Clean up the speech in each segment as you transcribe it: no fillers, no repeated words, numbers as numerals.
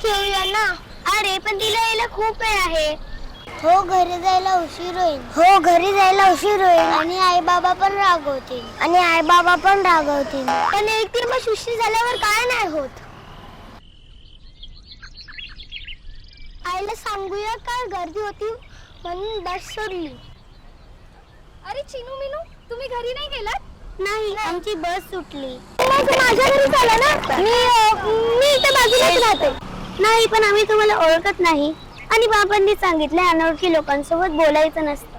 खेळूया ना. अरे पण तिला यायला खूप वेळ आहे. हो घरी जायला उशीर होईल. हो घरी जायला उशीर होईल. आणि आई बाबा पण रागवतील. पण एकटी मग उशीर झाल्यावर काय नाही होत. आईला सांगूया का गर्दी होती म्हणून बस सोडली. अरे चिनू मिनू, तुम्ही घरी नाही गेलात? नाही आमची बस सुटली. माझ्या घरी चला ना. मी इथे बाजूलाच राहते. नाही पण आम्ही तुम्हाला ओळखत नाही आणि बाबांनी सांगितलं अनोळखी लोकांसोबत बोलायचं नसतं.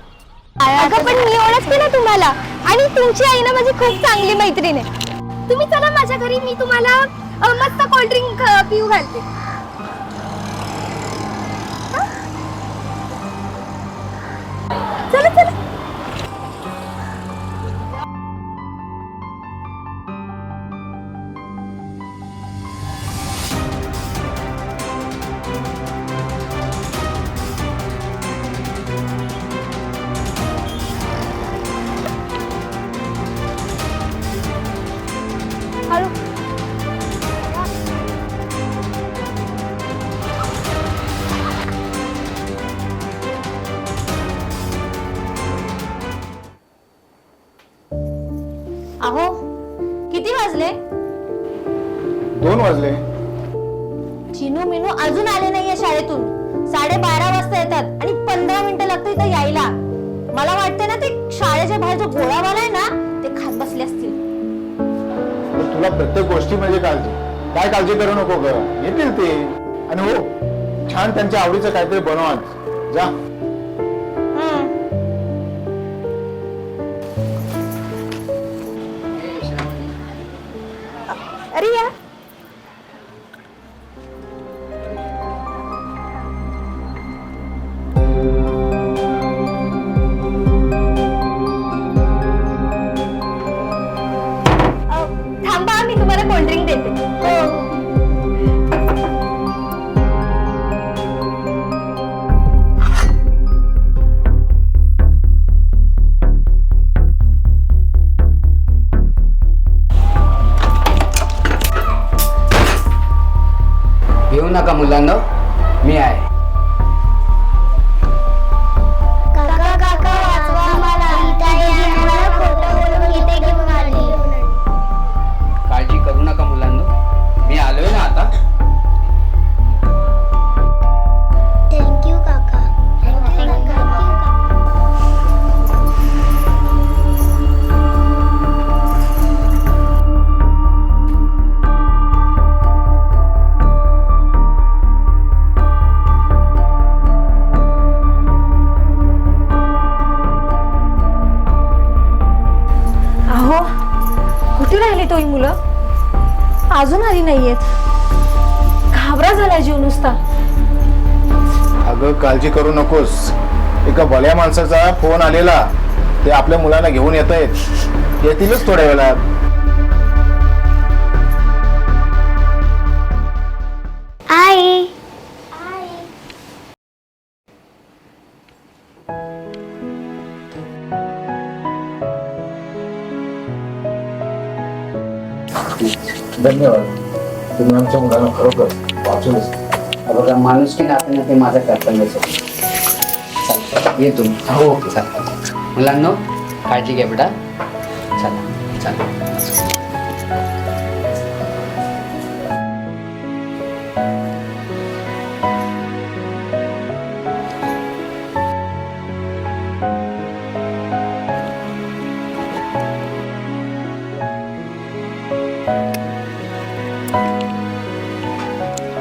अगं पण मी ओळखते ना तुम्हाला आणि तुमची आई ना माझी खूप चांगली मैत्रीण आहे. तुम्ही चला माझ्या घरी, मी तुम्हाला मस्त कोल्ड्रिंक पिऊ घालते. चला चला. हॅलो. अहो किती वाजले? 2 वाजले. चिनू मिनू अजून आले नाहीये शाळेतून. 12:30 वाजता येतात आणि 15 मिनिटं लागतं इथं यायला. मला वाटतं ना ते शाळेच्या बाहेर जो गोळावाला आहे ना ते खात बसले असतील. तुला प्रत्येक गोष्टी म्हणजे काळजी. काय काळजी करू नको ग, येतील ते. आणि हो छान त्यांच्या आवडीचं काहीतरी बनवा जा. अरे या थांबा, मी तुम्हाला कोल्ड्रिंक देते. येऊ नका मुलांना, मी आहे. काका काका वाचवा मला. मला खोटं बोलून इथे घेऊन आली. काळजी करू नका मुलांना, मी आलोय ना आता. थँक्यू काका. थँक्यू अहो कुठे राहिली तो ही मुलं? अजून आली नाहीयेत. घाबरा झाला जीव नुसता. अगं काळजी करू नकोस. एका भल्या माणसाचा फोन आलेला, ते आपल्या मुलांना घेऊन येत आहेत. येतीलच थोड्या वेळात. आई. धन्यवाद. तुम्ही आमच्या मुलांना खरोखर वाचूनच. बघा माणुसकी नात्याने ते माझं कर्तव्यच आहे. ये तुम्ही. हो चला मुलांना, काळजी घ्या बेटा. चला चला.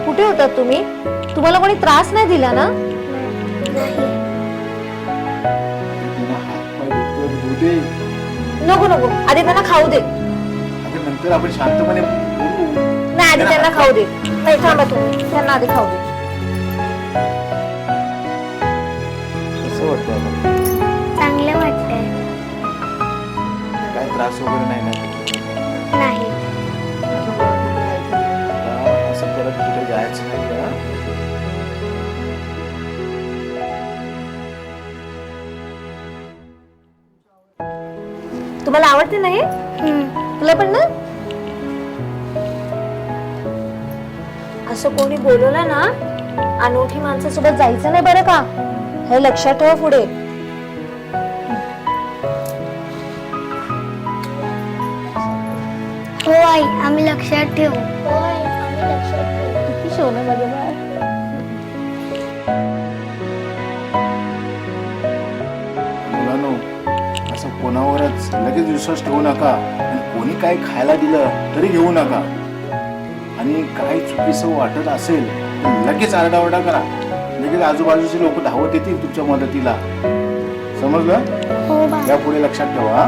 कुठे होतात तुम्ही? तुम्हाला कोणी त्रास नाही दिला ना? नको नको, आधी त्यांना खाऊ दे. नंतर आपण शांतपणे बोलू. नाही आधी त्यांना खाऊ दे. नाही थांबा तुम्ही, त्यांना आधी खाऊ दे. कसं वाटतं आता? चांगलं वाटतंय. काय त्रास वगैरे नाही ना? नाही. असं परत कुठे जायचं नाही का? तुम्हाला आवडते ना हे? तुला पण ना? असं कोणी बोलवलं ना, अनोळखी माणसासोबत जायचं नाही बरं का, हे लक्षात ठेवा पुढे. हो आई, आम्ही लक्षात ठेवू. किती सोनं माझं बाळ. मुलांनो, असं कोणावरच लगेच विश्वास ठेवू नका आणि कोणी काय खायला दिलं तरी घेऊ नका. आणि काही चुकीचं वाटत असेल तर लगेच आरडाओरडा करा. लगेच आजूबाजूचे लोक धावत येतील तुमच्या मदतीला. समजलं? हो बा. यापुढे लक्षात ठेवा. हा?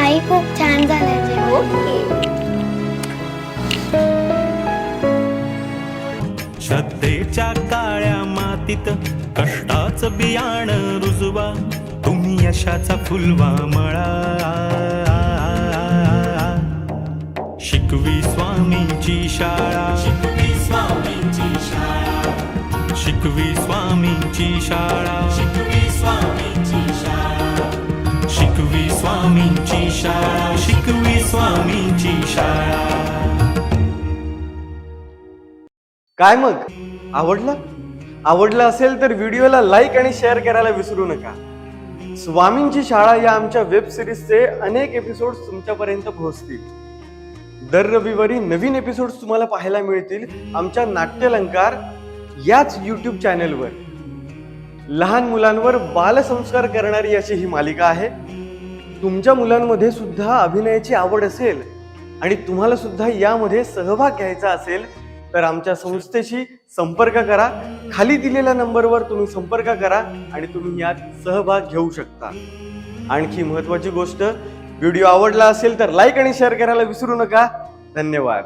आई खूप छान झालं जेवण. श्रद्धेच्या काळ्या मातीत कष्टाचं बियाणं रुजवा, तुम्ही यशाचा फुलवा मळा. शिकवी स्वामींची शाळा, शिकवी स्वामींची शाळा, शिकवी स्वामींची शाळा, शिकवी स्वामींची शाळा, शिकवी स्वामींची शाळा, शिकवी स्वामींची शाळा. काय मग आवडलं असेल तर व्हिडिओला लाईक आणि शेअर करायला विसरू नका. स्वामींची शाळा या आमच्या वेब सिरीजचे अनेक एपिसोड तुमच्यापर्यंत पोहोचतील. दर रविवारी नवीन एपिसोड तुम्हाला पाहायला मिळतील आमच्या नाट्यलंकार याच YouTube चॅनेलवर. लहान मुलांवर बालसंस्कार करणारी अशी ही मालिका आहे. तुमच्या मुलांमध्ये सुद्धा अभिनयाची आवड असेल आणि तुम्हाला सुद्धा यामध्ये सहभाग घ्यायचा असेल तर आमच्या संस्थेशी संपर्क करा. खाली दिलेल्या नंबरवर तुम्ही संपर्क करा आणि तुम्ही यात सहभाग घेऊ शकता. आणखी महत्त्वाची गोष्ट, व्हिडिओ आवडला असेल तर लाईक आणि शेअर करायला विसरू नका. धन्यवाद.